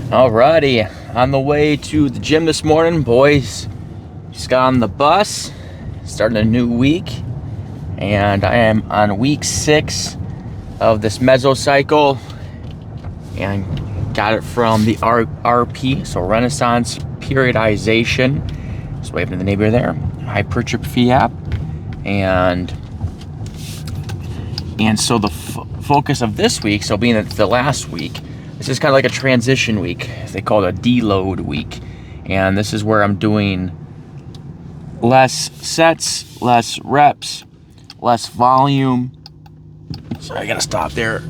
Alrighty, on the way to the gym this morning, boys. Just got on the bus, starting a new week, and I am on week 6 of this mesocycle, and got it from the RP, so Renaissance Periodization. Just waving to the neighbor there. Hypertrophy app, and so the focus of this week, so being the last week. This is kind of like a transition week. They call it a deload week. And this is where I'm doing less sets, less reps, less volume. So I gotta stop there.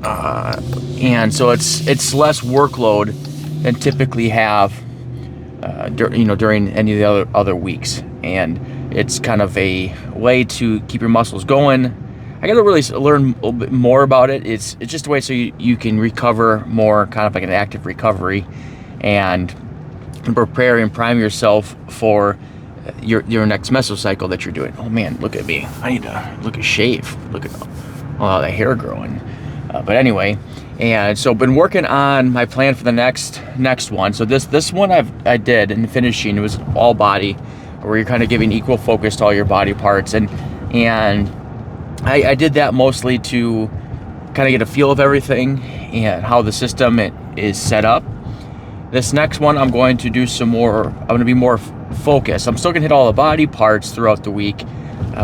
And so it's less workload than typically have during any of the other weeks. And it's kind of a way to keep your muscles going. I got to really learn a little bit more about it. It's just a way so you can recover more, kind of like an active recovery, and prepare and prime yourself for your next mesocycle that you're doing. Oh man, look at me. I need to shave. Look at all the hair growing. But anyway, and so been working on my plan for the next one. So this one I did in finishing. It was all body, where you're kind of giving equal focus to all your body parts, and I did that mostly to kind of get a feel of everything and how the system is set up. This next one, I'm going to do some more. I'm going to be more focused. I'm still going to hit all the body parts throughout the week,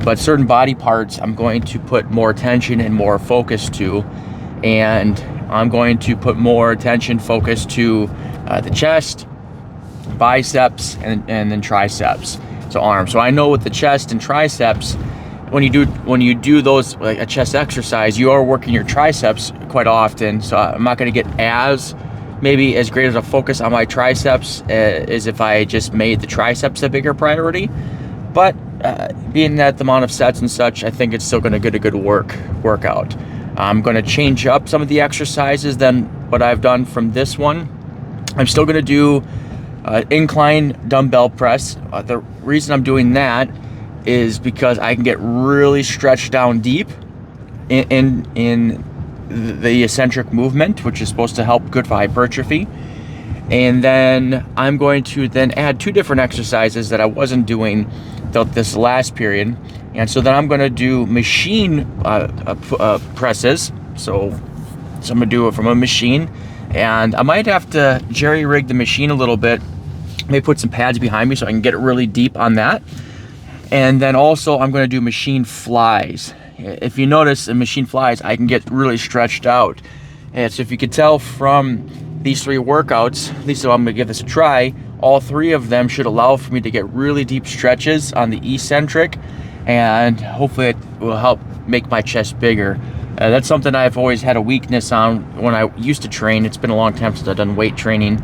but certain body parts I'm going to put more attention and more focus to, and I'm going to put more attention, focus to the chest, biceps, and then triceps, so arms. So I know with the chest and triceps, when you do those, like a chest exercise, you are working your triceps quite often. So I'm not going to get as great as a focus on my triceps as if I just made the triceps a bigger priority. But being that the amount of sets and such, I think it's still going to get a good workout. I'm going to change up some of the exercises than what I've done from this one. I'm still going to do incline dumbbell press. The reason I'm doing that is because I can get really stretched down deep in the eccentric movement, which is supposed to help good for hypertrophy. And then I'm going to then add 2 different exercises that I wasn't doing this last period. And so then I'm going to do machine presses. So I'm going to do it from a machine, and I might have to jerry-rig the machine a little bit, maybe put some pads behind me so I can get really deep on that. And then also I'm going to do machine flies. If you notice in machine flies, I can get really stretched out. And so if you could tell from these 3 workouts, at least so I'm going to give this a try, all 3 of them should allow for me to get really deep stretches on the eccentric, and hopefully it will help make my chest bigger. That's something I've always had a weakness on when I used to train. It's been a long time since I've done weight training,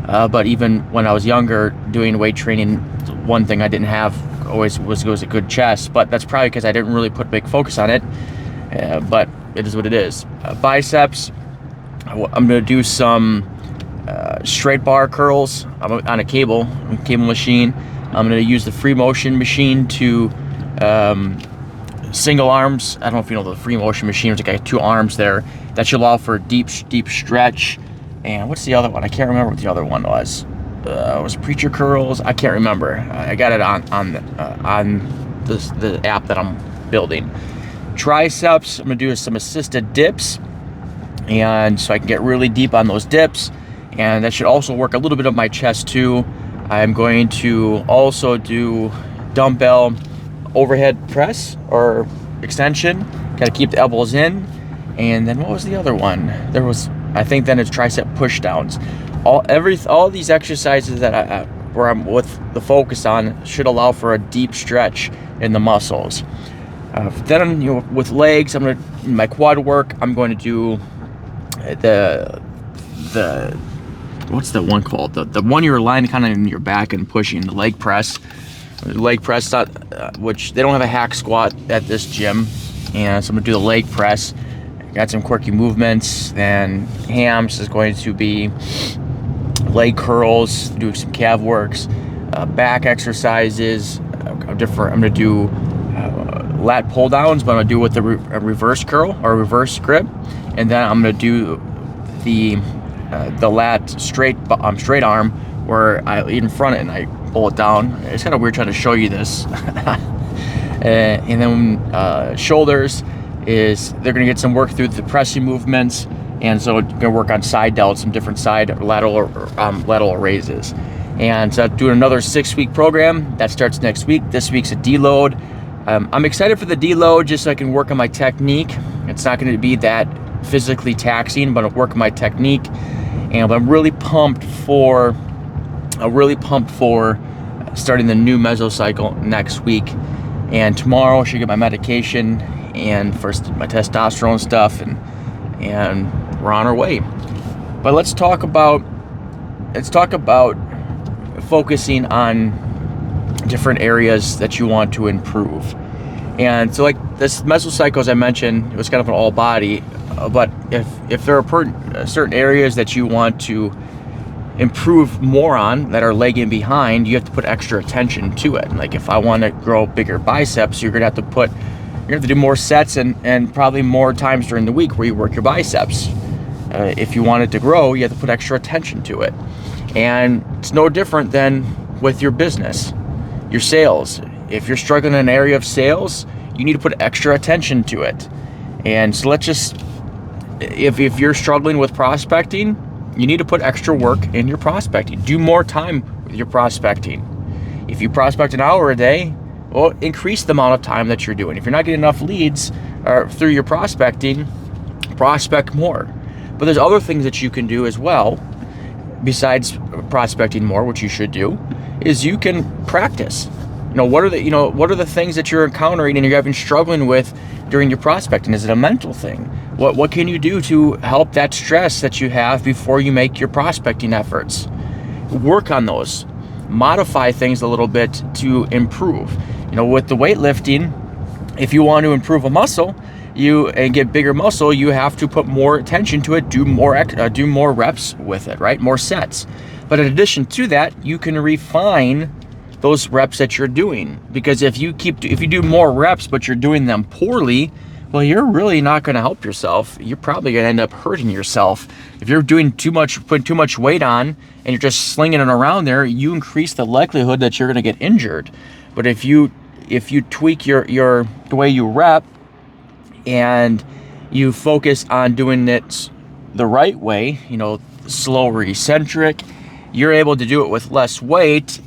but even when I was younger doing weight training, one thing I didn't have always was a good chest, but that's probably because I didn't really put big focus on it, but it is what it is. Biceps, I'm going to do some straight bar curls on a cable machine. I'm going to use the free motion machine to single arms. I don't know if you know the free motion machine. It's like 2 arms there. That should allow for deep stretch. And what's the other one? I can't remember what the other one was. Was preacher curls? I can't remember. I got it on the app that I'm building. Triceps, I'm gonna do some assisted dips, and so I can get really deep on those dips, and that should also work a little bit of my chest too. I'm going to also do dumbbell overhead press or extension. Got to keep the elbows in. And then what was the other one? I think then it's tricep push downs. All these exercises that where I'm with the focus on should allow for a deep stretch in the muscles. Then with legs, in my quad work, I'm going to do the what's the one called? The one you're lying kind of in your back and pushing, the leg press. Which they don't have a hack squat at this gym, and so I'm gonna do the leg press. Got some quirky movements. Then hams is going to be leg curls, do some calf works, back exercises. I'm gonna do lat pull downs, but I'm gonna do it with a reverse curl or reverse grip, and then I'm gonna do the the lat straight arm, where I lead in front of it and I pull it down. It's kind of weird trying to show you this. And then shoulders is they're going to get some work through the pressing movements, and so going to work on side delts, some different side lateral raises. And so doing another 6-week program that starts next week. This week's a deload. I'm excited for the deload just so I can work on my technique. It's not going to be that physically taxing, but I'll work on my technique. And I'm really pumped for starting the new mesocycle next week. And tomorrow I should get my medication and first my testosterone stuff, and we're on our way. But let's talk about focusing on different areas that you want to improve. And so, like this mesocycle, as I mentioned, it was kind of an all body, but if there are certain areas that you want to improve more on that are lagging behind, you have to put extra attention to it. Like if I want to grow bigger biceps, you're gonna have to do more sets and probably more times during the week where you work your biceps. If you want it to grow, you have to put extra attention to it. And it's no different than with your business, your sales. If you're struggling in an area of sales, you need to put extra attention to it. And so if you're struggling with prospecting, you need to put extra work in your prospecting. Do more time with your prospecting. If you prospect an hour a day, well, increase the amount of time that you're doing. If you're not getting enough leads through your prospecting, prospect more. But there's other things that you can do as well, besides prospecting more, which you should do, is you can practice. What are the things that you're encountering and you're having struggling with during your prospecting? Is it a mental thing? What can you do to help that stress that you have before you make your prospecting efforts? Work on those. Modify things a little bit to improve. With the weightlifting, if you want to improve a muscle, and get bigger muscle, you have to put more attention to it, do more reps with it, right? More sets. But in addition to that, you can refine those reps that you're doing, because if you do more reps but you're doing them poorly, well, you're really not going to help yourself. You're probably going to end up hurting yourself. If you're doing putting too much weight on and you're just slinging it around there, you increase the likelihood that you're going to get injured. But if you tweak the way you rep and you focus on doing it the right way, slower eccentric, you're able to do it with less weight,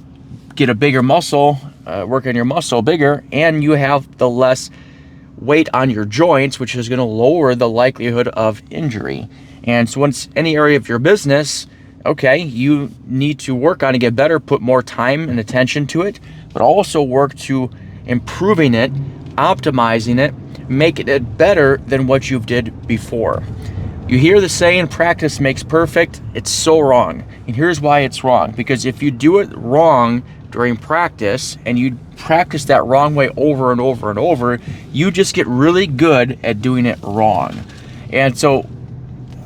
get a bigger muscle, work on your muscle bigger, and you have the less weight on your joints, which is going to lower the likelihood of injury. And so once any area of your business, okay, you need to work on it, get better, put more time and attention to it, but also work to improving it, optimizing it, making it better than what you've did before. You hear the saying, practice makes perfect. It's so wrong. And here's why it's wrong. Because if you do it wrong during practice and you practice that wrong way over and over and over, you just get really good at doing it wrong. And so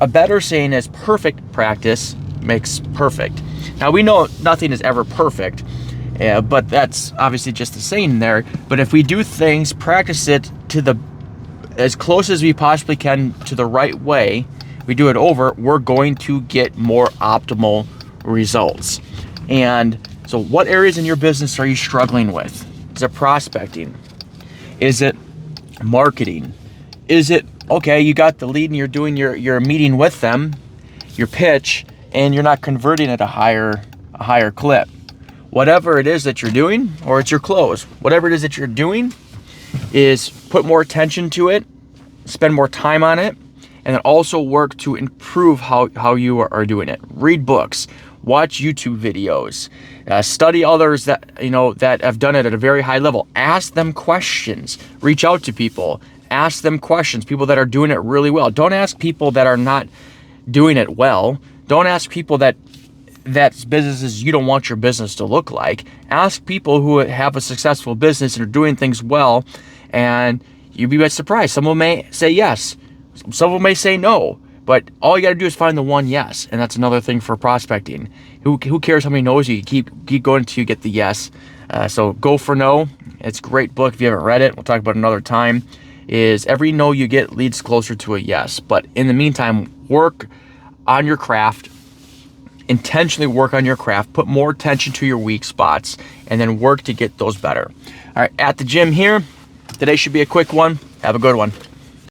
a better saying is perfect practice makes perfect. Now we know nothing is ever perfect, but that's obviously just the saying there. But if we do things, practice it as close as we possibly can to the right way, we do it over, we're going to get more optimal results. And so what areas in your business are you struggling with? Is it prospecting? Is it marketing? Is it, okay, you got the lead and you're doing your meeting with them, your pitch, and you're not converting at a higher clip? Whatever it is that you're doing, or it's your close, whatever it is that you're doing, is put more attention to it, spend more time on it, and then also work to improve how you are doing it. Read books, watch YouTube videos, study others that have done it at a very high level. Ask them questions, reach out to people, ask them questions, people that are doing it really well. Don't ask people that are not doing it well. Don't ask people that's businesses you don't want your business to look like. Ask people who have a successful business and are doing things well, and you'd be surprised. Some of them may say yes, some of them may say no, but all you got to do is find the one yes, and that's another thing for prospecting. Who cares how many no's you keep going until you get the yes. So Go for No. It's a great book. If you haven't read it, we'll talk about it another time. Is every no you get leads closer to a yes. But in the meantime, work on your craft. Intentionally work on your craft, put more attention to your weak spots, and then work to get those better. All right, at the gym here, today should be a quick one. Have a good one.